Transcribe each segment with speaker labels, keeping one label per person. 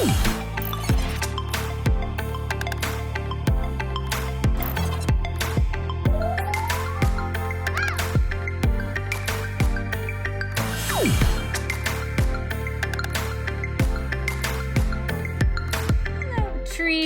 Speaker 1: Tree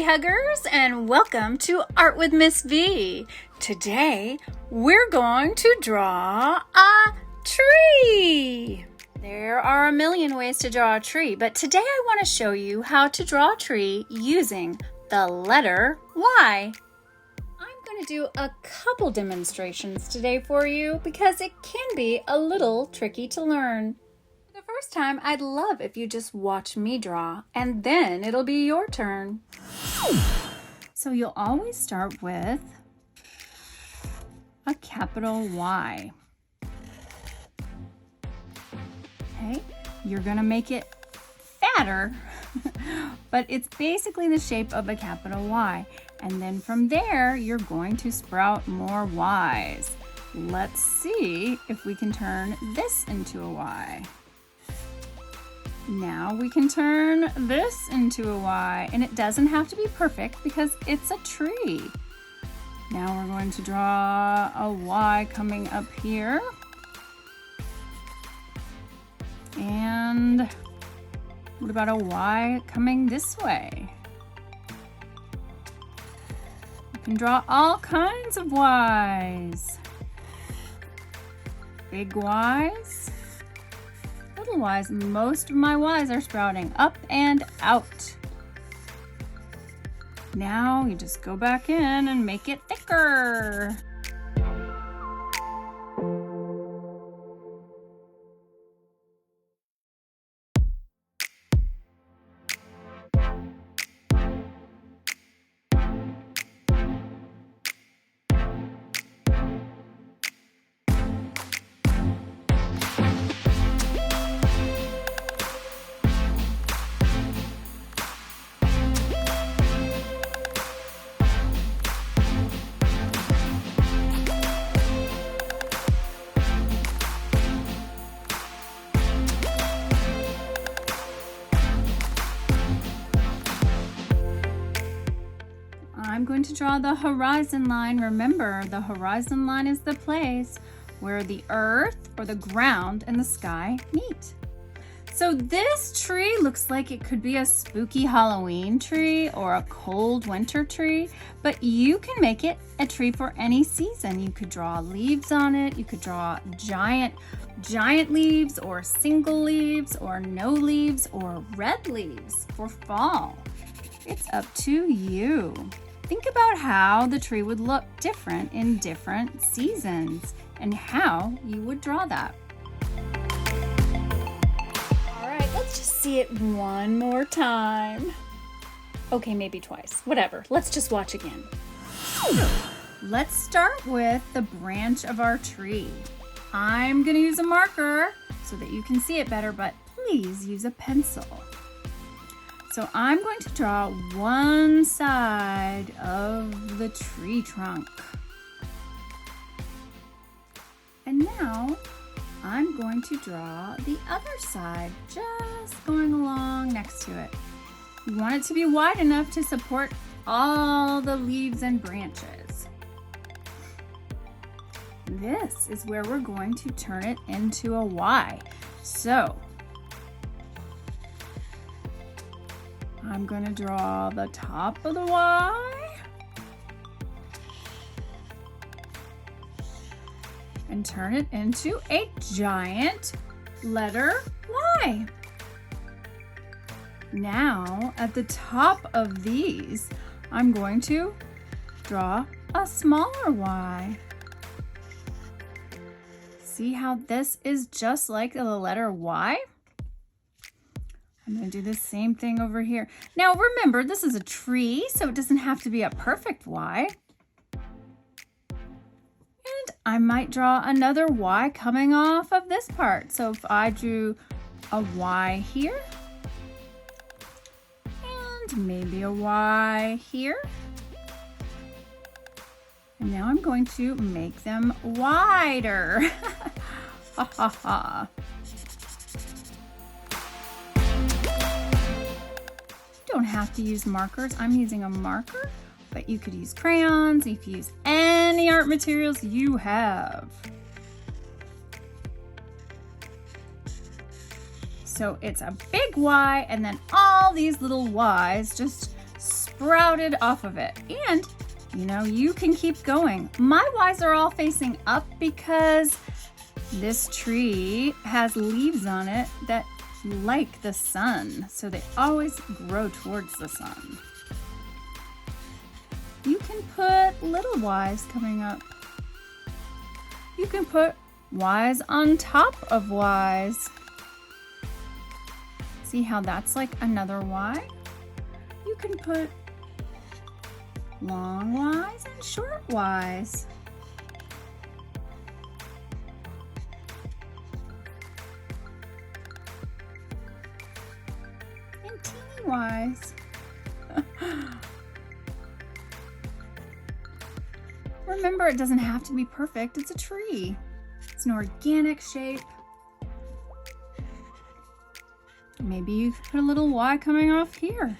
Speaker 1: huggers, and welcome to Art with Miss V. Today we're going to draw a tree. There are a million ways to draw a tree, but today I want to show you how to draw a tree using the letter Y. I'm going to do a couple demonstrations today for you because it can be a little tricky to learn. The first time, I'd love if you just watch me draw, and then it'll be your turn. So you'll always start with a capital Y. Okay, you're gonna make it fatter, but it's basically the shape of a capital Y. And then from there, you're going to sprout more Ys. Let's see if we can turn this into a Y. Now we can turn this into a Y, and it doesn't have to be perfect because it's a tree. Now we're going to draw a Y coming up here. And what about a Y coming this way? You can draw all kinds of Ys. Big Ys. Little Ys. Most of my Ys are sprouting up and out. Now you just go back in and make it thicker. I'm going to draw the horizon line. Remember, the horizon line is the place where the earth or the ground and the sky meet. So this tree looks like it could be a spooky Halloween tree or a cold winter tree, but you can make it a tree for any season. You could draw leaves on it. You could draw giant leaves or single leaves or no leaves or red leaves for fall. It's up to you. Think about how the tree would look different in different seasons and how you would draw that. All right, let's just see it one more time. Okay, maybe twice, whatever. Let's just watch again. Let's start with the branch of our tree. I'm gonna use a marker so that you can see it better, but please use a pencil. So I'm going to draw one side of the tree trunk. And now I'm going to draw the other side, just going along next to it. You want it to be wide enough to support all the leaves and branches. This is where we're going to turn it into a Y. So I'm going to draw the top of the Y and turn it into a giant letter Y. Now, at the top of these, I'm going to draw a smaller Y. See how this is just like the letter Y? I'm going to do the same thing over here. Now remember, this is a tree, so it doesn't have to be a perfect Y. And I might draw another Y coming off of this part. So if I drew a Y here, and maybe a Y here. And now I'm going to make them wider. Ha ha ha. don't have to use markers. I'm using a marker, but you could use crayons. You could use any art materials you have. So it's a big Y, and then all these little Ys just sprouted off of it. And you know, you can keep going. My Ys are all facing up because this tree has leaves on it that like the sun, so they always grow towards the sun. You can put little Ys coming up. You can put Ys on top of Ys. See how that's like another Y? You can put long Ys and short Ys. And teeny Ys. Remember, it doesn't have to be perfect. It's a tree. It's an organic shape. Maybe you put a little Y coming off here.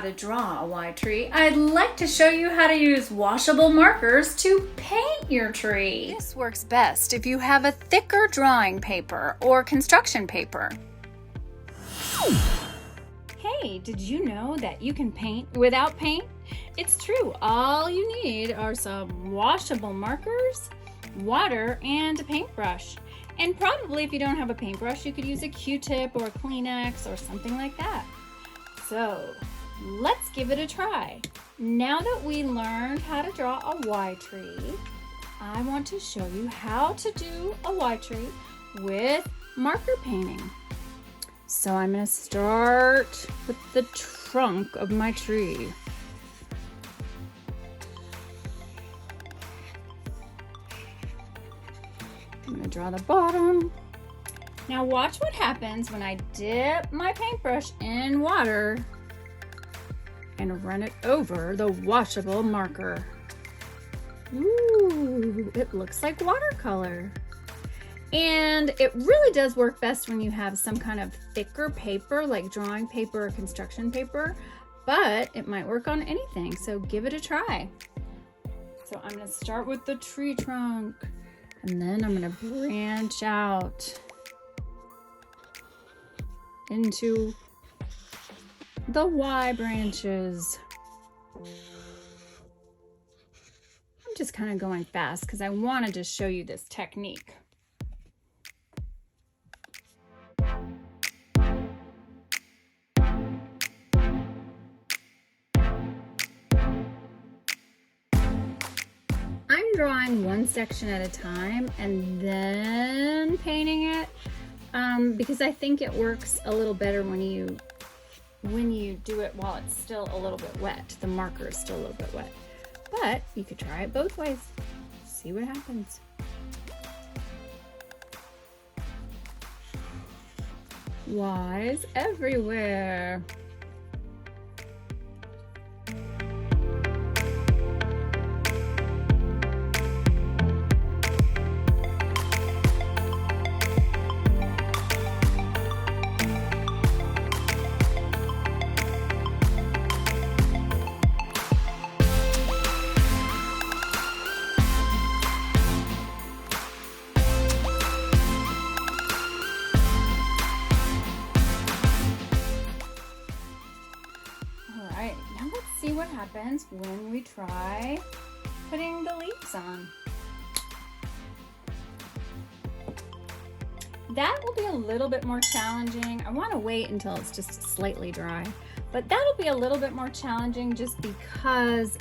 Speaker 1: To draw a Y tree, I'd like to show you how to use washable markers to paint your tree. This works best if you have a thicker drawing paper or construction paper. Hey, did you know that you can paint without paint? It's true. All you need are some washable markers, water, and a paintbrush. And probably if you don't have a paintbrush, you could use a Q-tip or a Kleenex or something like that. So let's give it a try. Now that we learned how to draw a Y tree, I want to show you how to do a Y tree with marker painting. So I'm going to start with the trunk of my tree. I'm going to draw the bottom. Now watch what happens when I dip my paintbrush in water and run it over the washable marker. Ooh, it looks like watercolor. And it really does work best when you have some kind of thicker paper, like drawing paper or construction paper, but it might work on anything, so give it a try. So I'm gonna start with the tree trunk, and then I'm gonna branch out into the Y branches. I'm just kind of going fast because I wanted to show you this technique. I'm drawing one section at a time and then painting it because I think it works a little better when you do it while it's still a little bit wet. The marker is still a little bit wet. But you could try it both ways. See what happens. Y's everywhere. See what happens when we try putting the leaves on. that will be a little bit more challenging. I want to wait until it's just slightly dry, but that'll be a little bit more challenging just because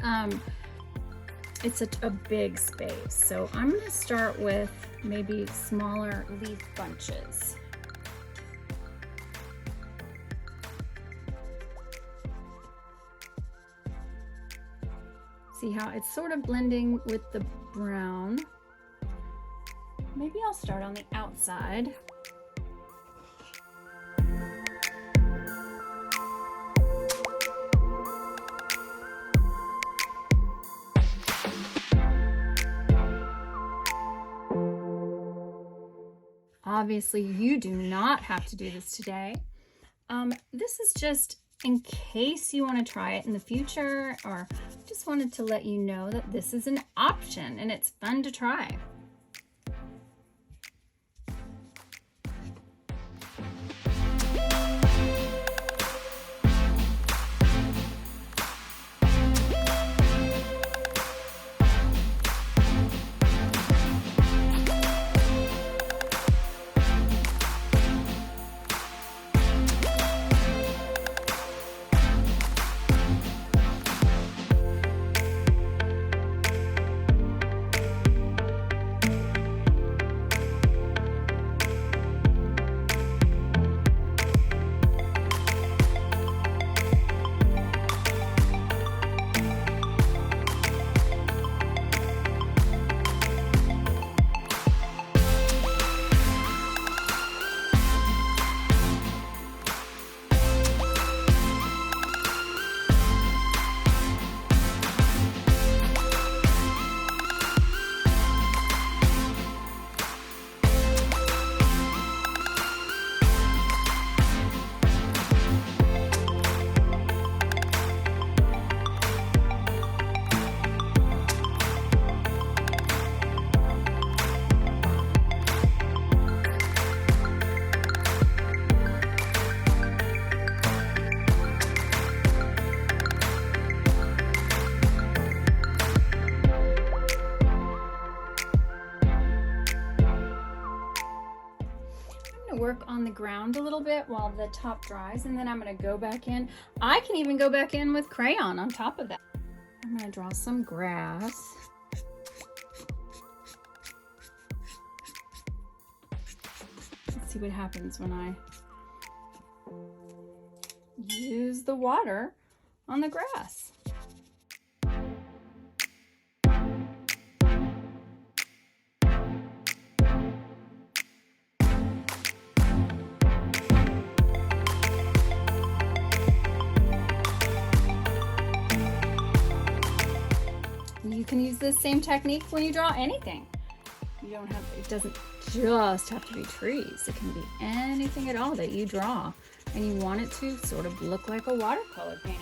Speaker 1: it's a big space. So I'm going to start with maybe smaller leaf bunches. See how it's sort of blending with the brown. Maybe I'll start on the outside. Obviously, you do not have to do this today. This is just in case you want to try it in the future, or just wanted to let you know that this is an option and it's fun to try. Work on the ground a little bit while the top dries, and then I'm going to go back in. I can even go back in with crayon on top of that. I'm going to draw some grass. Let's see what happens when I use the water on the grass. You can use this same technique when you draw anything. You don't have, it doesn't just have to be trees. It can be anything at all that you draw and you want it to sort of look like a watercolor painting.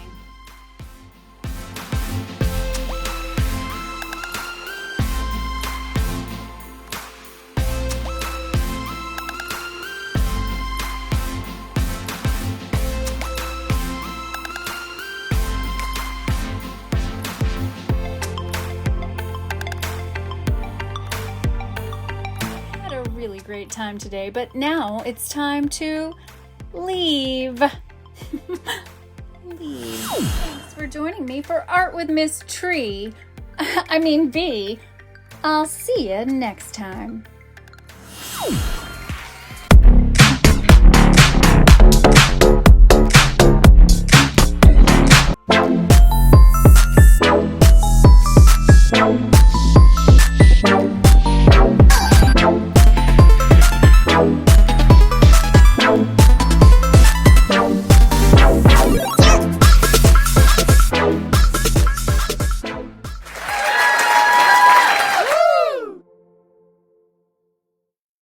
Speaker 1: Really great time today, but now it's time to leave. Leave. Thanks for joining me for Art with Miss Tree. I mean Bee. I'll see you next time.